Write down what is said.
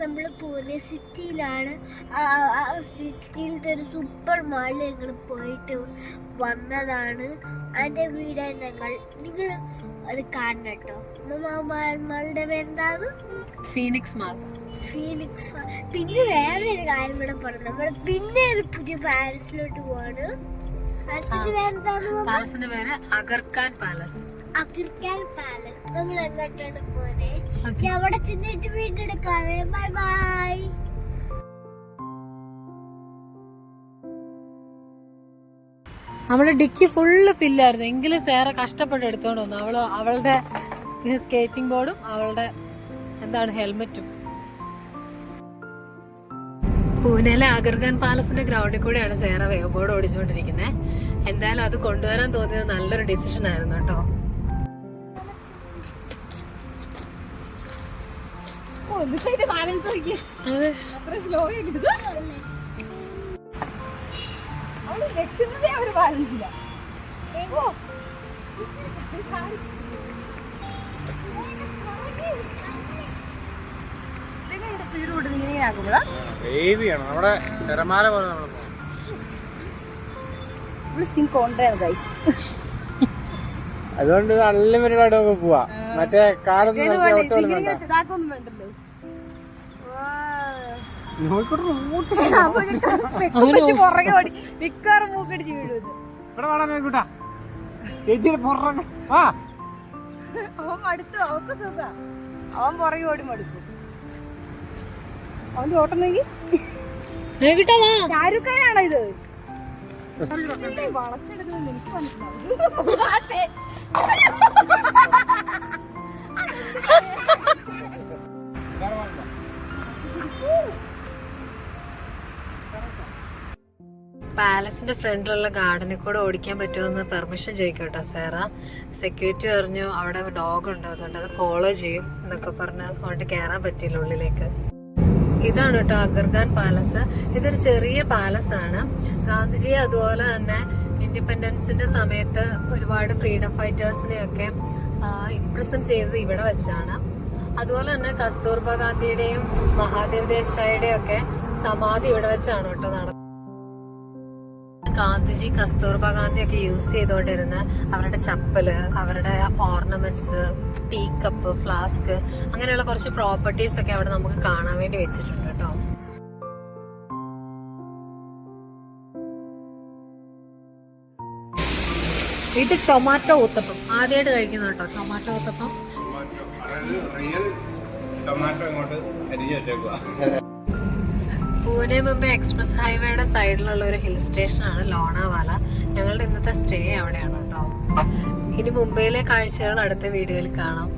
നമ്മൾ പൂനെ സിറ്റിയിലാണ്. സിറ്റിയിലത്തെ ഒരു സൂപ്പർ മാളിൽ ഞങ്ങൾ പോയിട്ട് വന്നതാണ്. അതിൻ്റെ വീഡിയോ നിങ്ങൾ അത് കാണണം കേട്ടോ. മാളുടെ പേരെന്താണ്? Phoenix mall. പിന്നെ വേറെ ഒരു കാര്യം കൂടെ പറഞ്ഞു. നമ്മൾ പിന്നെ ഒരു പുതിയ പാരീസിലോട്ട് പോവാണ്. പാലസിന്റെ പേര് അഗർഖാൻ പാലസ്. നമ്മൾ എങ്ങോട്ടാണ് പോന്നെ? അവിടെ ചെന്നിട്ട് വീണ്ടെടുക്കാവേ. Bye bye. നമ്മുടെ ഡിക്കി ഫുള്ള് ഫില്ലായിരുന്നു. എങ്കിലും സേറ കഷ്ടപ്പെട്ട് എടുത്തോണ്ട് വന്നു. അവളുടെ സ്കേറ്റിംഗ് ബോർഡും അവളുടെ ഹെൽമെറ്റും. പൂനെയിലെ അഗർഖാൻ പാലസിന്റെ ഗ്രൗണ്ടിൽ കൂടെയാണ് സേറ വേവ് ബോർഡ് ഓടിച്ചുകൊണ്ടിരിക്കുന്നത്. എന്തായാലും അത് കൊണ്ടുവരാൻ തോന്നിയത് നല്ലൊരു ഡിസിഷൻ ആയിരുന്നു കേട്ടോ. നമ്മുടെ തിരമാല പോലെ അതുകൊണ്ട് അൺലിമിറ്റഡ് ആയിട്ട് നമുക്ക് പോവാ. മറ്റേ കാലൊന്നും അവൻ പുറകെ ഓടി മടുക്കും. അവന്റെ ഓട്ടം ഷാരൂഖ് ഖാനാണോ ഇത്? വളച്ചെടുക്കുന്നത് എനിക്ക് മനസ്സിലാവും. പാലസിന്റെ ഫ്രണ്ടിലുള്ള ഗാർഡനിൽ കൂടെ ഓടിക്കാൻ പറ്റുമെന്ന് പെർമിഷൻ ചോദിക്കട്ടോ സേറ. സെക്യൂരിറ്റി പറഞ്ഞു അവിടെ ഡോഗ് ഉണ്ട്, അതുകൊണ്ട് അത് ഫോളോ ചെയ്യും എന്നൊക്കെ പറഞ്ഞ് അങ്ങോട്ട് കയറാൻ പറ്റിയില്ല ഉള്ളിലേക്ക്. ഇതാണ് കേട്ടോ അഗർഖാൻ പാലസ്. ഇതൊരു ചെറിയ പാലസ് ആണ്. ഗാന്ധിജിയെ അതുപോലെ തന്നെ ഇൻഡിപെൻഡൻസിന്റെ സമയത്ത് ഒരുപാട് ഫ്രീഡം ഫൈറ്റേഴ്സിനെയൊക്കെ ഇംപ്രസൻ ചെയ്തത് ഇവിടെ വെച്ചാണ്. അതുപോലെ തന്നെ കസ്തൂർബ ഗാന്ധിയുടെയും മഹാദേവ് ദേശായിയുടെയും ഒക്കെ സമാധി ഇവിടെ വെച്ചാണ് കേട്ടോ നടന്നത്. ഗാന്ധിജി കസ്തൂർബ ഗാന്ധി ഒക്കെ യൂസ് ചെയ്തോണ്ടിരുന്ന അവരുടെ ചപ്പല്, അവരുടെ ഓർണമെന്റ്സ്, ടീ കപ്പ്, ഫ്ലാസ്ക്, അങ്ങനെയുള്ള കുറച്ച് പ്രോപ്പർട്ടീസ് ഒക്കെ അവിടെ നമുക്ക് കാണാൻ വേണ്ടി വെച്ചിട്ടുണ്ട് കേട്ടോ. ഇത് ടൊമാറ്റോ ഊത്തപ്പം ആദ്യമായിട്ട് കഴിക്കുന്നു കേട്ടോ. ടൊമാറ്റോ ഊത്തപ്പം പൂനെ മുംബൈ എക്സ്പ്രസ് ഹൈവേയുടെ സൈഡിലുള്ള ഒരു ഹിൽ സ്റ്റേഷനാണ് ലോണാവാല. ഞങ്ങളുടെ ഇന്നത്തെ സ്റ്റേ അവിടെയാണ് കേട്ടോ. ഇനി മുംബൈയിലെ കാഴ്ചകൾ അടുത്ത വീഡിയോയിൽ കാണാം.